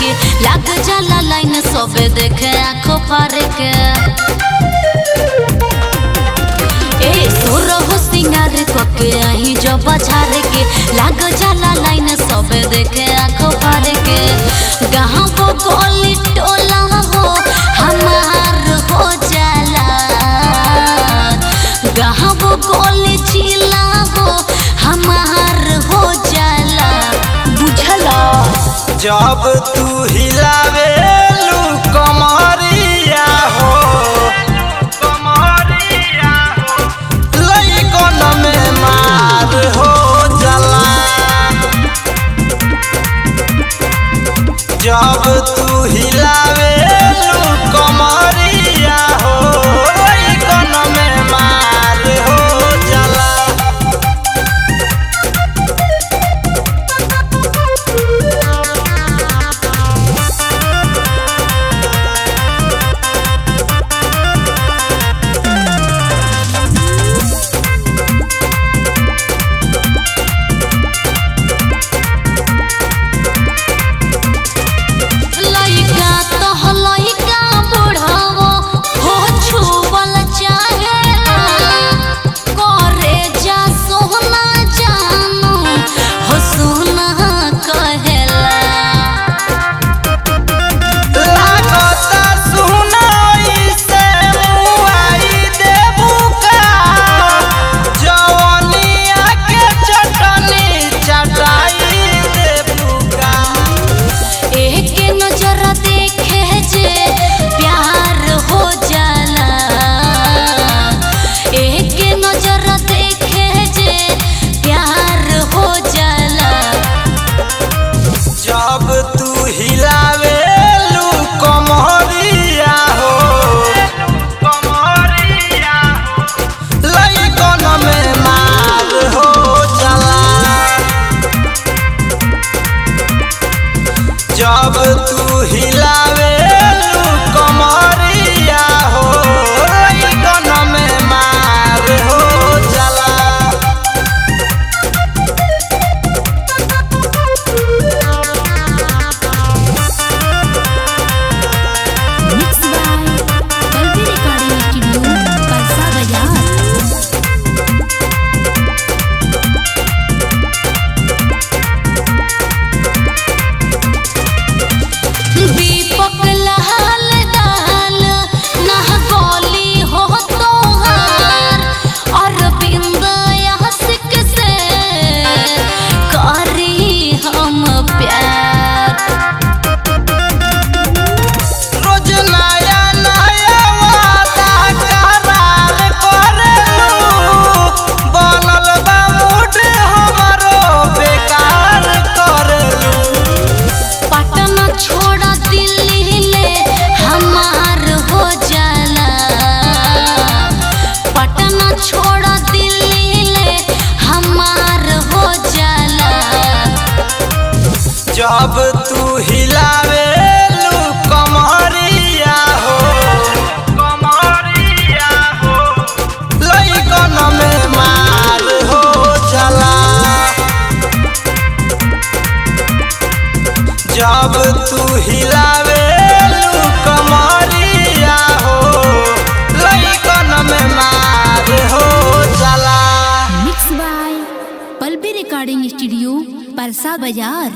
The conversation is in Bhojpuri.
के लग जाला लाइन सबे देखे आँखों फाड़ के। ए सोर हो सिंगार के आई जो बाजार के लग जाला लाइन सबे देखे आँखों फाड़ के। गाँव वो गली टोला हो हमार हो जाला, गाँव वो गली जिला हो हमार हो जाला, बुझला। जब तू हिलावे लू कमरिया हो, कमरिया हो, लइकन में मार हो जाला। जब तू हिलावे लू कमरिया हो, लइकन में मार हो जाला। जब तू हिलावे लू कमरिया हो, लइकन में मार हो जाला। Mix by Pallavi recording studio Parsa Bazar. दीपक लाल दाल नह गोली हो तोहार, अरविंद यासिक से करी हम प्यार। रोज नया नया वादा करार करेलू, बनल बा मूड हमरो बेकार करेलू। पटना छोड़ा दिल्ली ले हमार हो जाला, पटना छोड़ा दिल्ली ले हमार हो जाला। जब तू हिलावे लू कमरिया हो, कमरिया हो, लइकन में मार हो जाला। जब तू हिलावे लू कमरिया हो, लइकन में मार हो जाला। Mix by Pallavi recording studio Parsa बाजार।